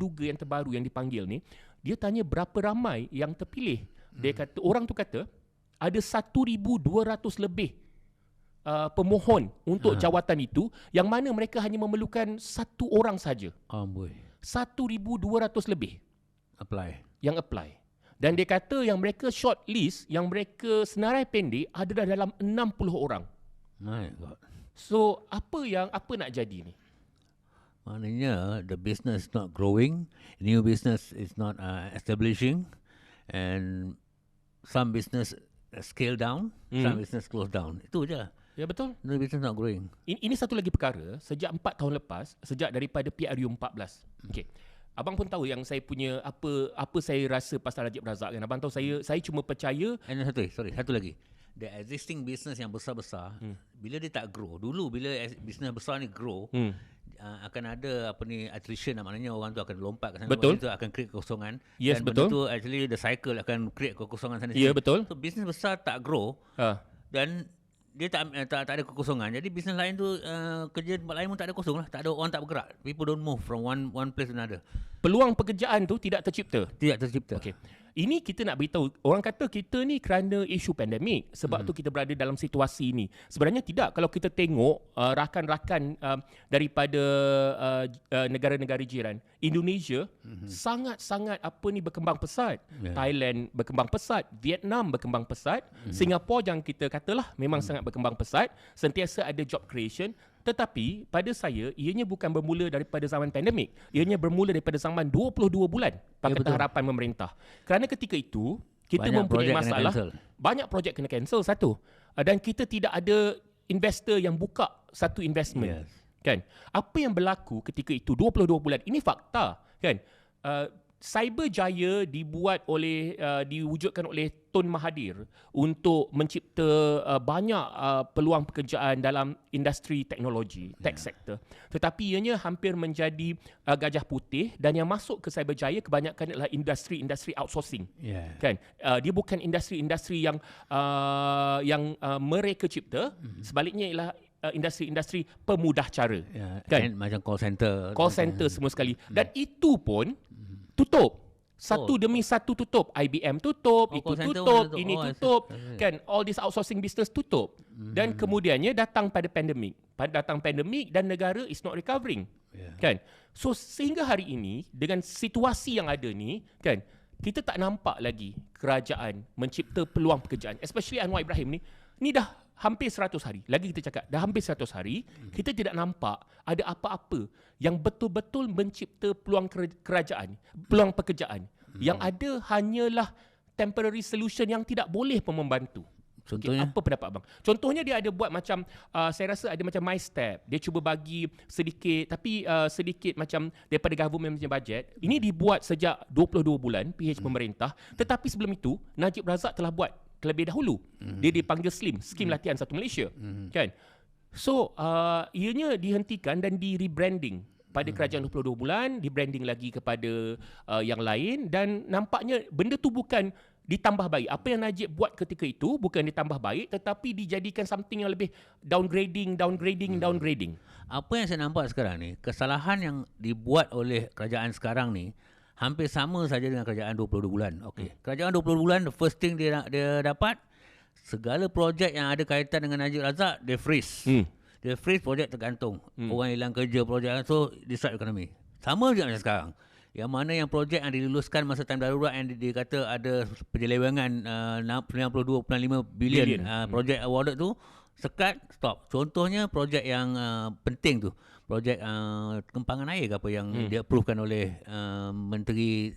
duga yang terbaru yang dipanggil ni, dia tanya berapa ramai yang terpilih. Dia kata, orang tu kata ada 1,200 lebih pemohon untuk jawatan itu, yang mana mereka hanya memerlukan satu orang saja. 1,200 lebih yang apply. Dan dia kata yang mereka shortlist, yang mereka senarai pendek ada dalam 60 orang. My God. So apa nak jadi ni? Maknanya the business is not growing, new business is not establishing, and some business scale down, some business close down. Itu je. Ya, betul. The business not growing. Ini satu lagi perkara, sejak 4 tahun lepas, sejak daripada PRU 14. Okey. Abang pun tahu yang saya punya apa saya rasa pasal Najib Razak kan. Abang tahu saya cuma percaya. And satu lagi. The existing business yang besar-besar, bila dia tak grow, dulu bila business besar ni grow, akan ada attrition, maknanya orang tu akan lompat ke sana, betul. Itu akan create kekosongan. Yes, dan betul. benda tu actually the cycle akan create kekosongan sana. Ya, betul. So business besar tak grow, dan dia tak ada kekosongan. Jadi bisnes lain tu kerja tempat lain pun tak ada kosong lah. Tak ada, orang tak bergerak. People don't move from one place to another. Peluang pekerjaan tu tidak tercipta. Okey. Ini kita nak beritahu, orang kata kita ni kerana isu pandemik, sebab tu kita berada dalam situasi ini. Sebenarnya tidak. Kalau kita tengok rakan-rakan daripada negara-negara jiran, Indonesia sangat-sangat berkembang pesat. Thailand berkembang pesat, Vietnam berkembang pesat, Singapura yang kita katalah memang sangat berkembang pesat, sentiasa ada job creation. Tetapi pada saya, ianya bukan bermula daripada zaman pandemik. Ianya bermula daripada zaman 22 bulan Pakatan Harapan memerintah. Kerana ketika itu, kita mempunyai masalah. Banyak projek kena cancel, satu. Dan kita tidak ada investor yang buka satu investment. Kan? Apa yang berlaku ketika itu, 22 bulan, ini fakta. Kan? Cyberjaya diwujudkan oleh Tun Mahathir untuk mencipta banyak peluang pekerjaan dalam industri teknologi, tech sector. Tetapi ianya hampir menjadi gajah putih, dan yang masuk ke Cyberjaya kebanyakan adalah industri outsourcing. Kan? Dia bukan industri yang mereka cipta, sebaliknya ialah industri pemudah cara. Kan? Macam call center semua sekali. Dan itu pun tutup. Satu demi satu tutup. IBM tutup, itu tutup, ini tutup. Kan, all this outsourcing business tutup. Dan kemudiannya datang pandemik. Dan negara is not recovering. Kan? So sehingga hari ini dengan situasi yang ada ni, kan, kita tak nampak lagi kerajaan mencipta peluang pekerjaan. Especially Anwar Ibrahim ni dah hampir 100 hari. Lagi kita cakap, dah hampir 100 hari, kita tidak nampak ada apa-apa yang betul-betul mencipta peluang kerajaan, peluang pekerjaan. Yang ada hanyalah temporary solution yang tidak boleh pun membantu. Contohnya? Apa pendapat abang? Contohnya dia ada buat macam, saya rasa ada macam MyStep. Dia cuba bagi sedikit, tapi sedikit macam daripada government punya bajet. Ini dibuat sejak 22 bulan, PH pemerintah. Tetapi sebelum itu, Najib Razak telah buat terlebih dahulu. Dia dipanggil SLIM, Skim Latihan Satu Malaysia. Kan? So, ianya dihentikan dan di-rebranding pada kerajaan 22 bulan, di-branding lagi kepada yang lain, dan nampaknya benda tu bukan ditambah baik. Apa yang Najib buat ketika itu bukan ditambah baik, tetapi dijadikan something yang lebih downgrading. Apa yang saya nampak sekarang ni, kesalahan yang dibuat oleh kerajaan sekarang ni hampir sama saja dengan kerajaan 22 bulan. Okey. Kerajaan 22 bulan, the first thing dia dapat, segala projek yang ada kaitan dengan Najib Razak, dia freeze. Dia freeze, projek tergantung. Orang hilang kerja, projek, so disrupt ekonomi. Sama juga macam sekarang. Yang mana yang projek yang diluluskan masa time darurat yang dia kata ada penyelewengan 92.5 bilion projek awarded tu, sekat, stop. Contohnya projek yang penting tu, projek kempangan air ke apa yang dia approvekan oleh Menteri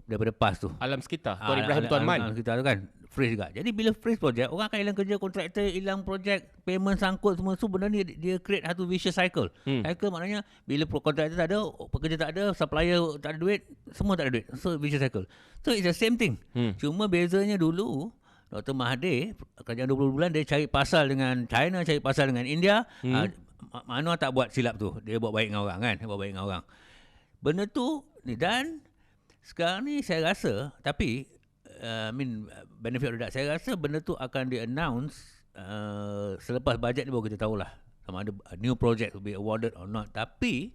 daripada PAS tu, Alam Sekitar, Tuan Ibrahim Tuan Man. Alam Sekitar tu kan freeze juga. Jadi bila freeze projek, orang akan hilang kerja, kontraktor hilang projek, payment sangkut semua. So benda ni dia create satu vicious cycle. Cycle maknanya bila kontraktor tak ada, pekerja tak ada, supplier tak ada duit, semua tak ada duit. So vicious cycle. So it's the same thing. Cuma bezanya dulu Dr. Mahathir, kerajaan 20 bulan dia cari pasal dengan China, cari pasal dengan India. Mana tak buat silap tu. Dia buat baik dengan orang kan. Dia buat baik dengan orang. Benda tu ni, dan sekarang ni saya rasa, tapi benefit of that, saya rasa benda tu akan di-announce selepas bajet ni baru kita tahulah sama ada a new project will be awarded or not. Tapi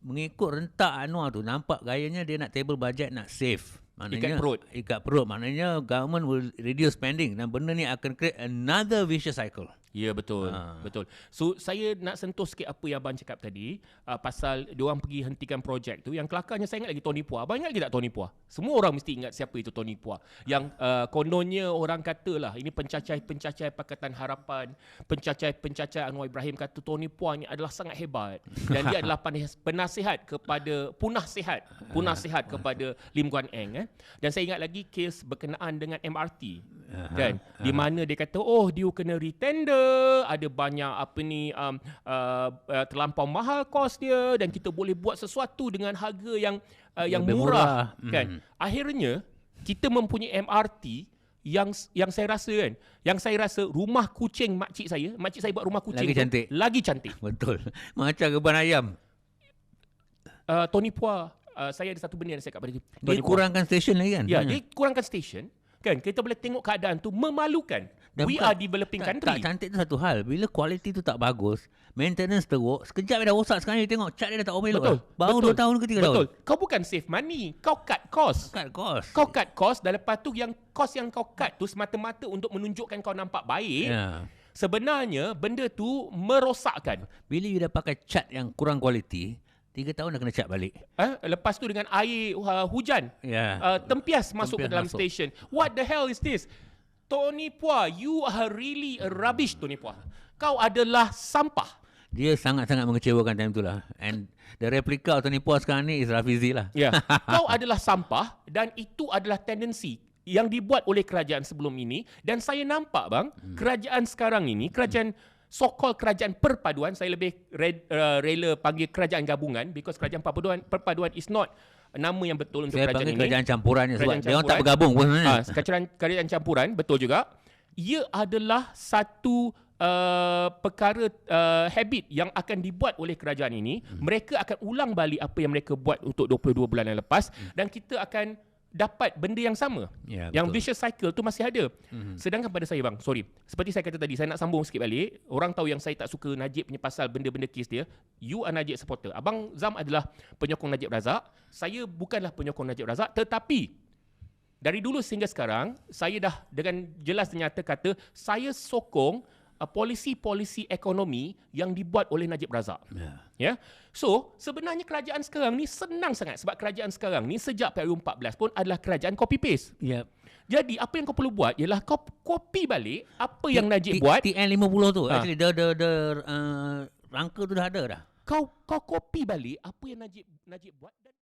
mengikut rentak Anwar tu, nampak gayanya dia nak table budget, nak save. Maknanya ikat perut. Maknanya government will reduce spending dan benda ni akan create another vicious cycle. Ya, betul. Betul. So saya nak sentuh sikit apa yang abang cakap tadi, pasal diorang pergi hentikan projek tu. Yang kelakarnya saya ingat lagi Tony Puah. Abang ingat lagi tak Tony Puah? Semua orang mesti ingat siapa itu Tony Puah. Yang kononnya orang katalah ini pencacai Pakatan Harapan, pencacai Anwar Ibrahim kata Tony Puah ni adalah sangat hebat dan dia adalah penasihat kepada punah sihat kepada Lim Guan Eng. Dan saya ingat lagi kes berkenaan dengan MRT. Kan, di mana dia kata dia kena retender, ada banyak terlampau mahal kos dia dan kita boleh buat sesuatu dengan harga yang murah. Kan, akhirnya kita mempunyai MRT yang saya rasa rumah kucing makcik saya buat rumah kucing lagi cantik. Betul, macam kebun ayam. Tony Puah, saya ada satu benda yang saya cakap pada dia kurangkan stesen lagi kan. Ya, dia kurangkan stesen. Kan, kita boleh tengok keadaan tu memalukan. We are developing country. Tak cantik tu satu hal. Bila kualiti tu tak bagus, maintenance teruk, sekejap dia dah rosak. Sekarang dia tengok cat dia dah tak elok. Betul. Baru 2 tahun ke 3 tahun. Betul. Kau bukan save money, kau cut cost. Kau cut cost dan lepas tu yang cost yang kau cut tu semata-mata untuk menunjukkan kau nampak baik. Sebenarnya benda tu merosakkan. Bila you dah pakai cat yang kurang kualiti, 3 tahun dah kena cat balik. Lepas tu dengan air hujan, tempias masuk ke dalam stesen. What the hell is this? Tony Puah, you are really a rubbish, Tony Puah. Kau adalah sampah. Dia sangat-sangat mengecewakan time tu lah. And the replica of Tony Puah sekarang ni is Rafizi lah. Kau adalah sampah dan itu adalah tendensi yang dibuat oleh kerajaan sebelum ini. Dan saya nampak bang, kerajaan sekarang ini, so-called kerajaan perpaduan, saya lebih rela panggil kerajaan gabungan because kerajaan perpaduan is not nama yang betul untuk kerajaan ini. Saya panggil kerajaan campuran sebab dia orang tak bergabung pun sebenarnya. Kerajaan campuran, betul juga. Ia adalah satu perkara habit yang akan dibuat oleh kerajaan ini. Mereka akan ulang balik apa yang mereka buat untuk 22 bulan yang lepas dan kita akan dapat benda yang sama. Yang vicious cycle tu masih ada. Sedangkan pada saya bang, sorry, seperti saya kata tadi, saya nak sambung sikit balik. Orang tahu yang saya tak suka Najib punya pasal benda-benda kes dia. You are Najib supporter. Abang Zam adalah penyokong Najib Razak. Saya bukanlah penyokong Najib Razak, tetapi dari dulu sehingga sekarang saya dah dengan jelas dan nyata kata saya sokong polisi-polisi ekonomi yang dibuat oleh Najib Razak. So, sebenarnya kerajaan sekarang ni senang sangat sebab kerajaan sekarang ni sejak PRU14 pun adalah kerajaan copy paste. Jadi, apa yang kau perlu buat ialah kau copy balik apa yang Najib buat. TN50 tu, actually rangka tu dah ada dah. Kau copy balik apa yang Najib buat dan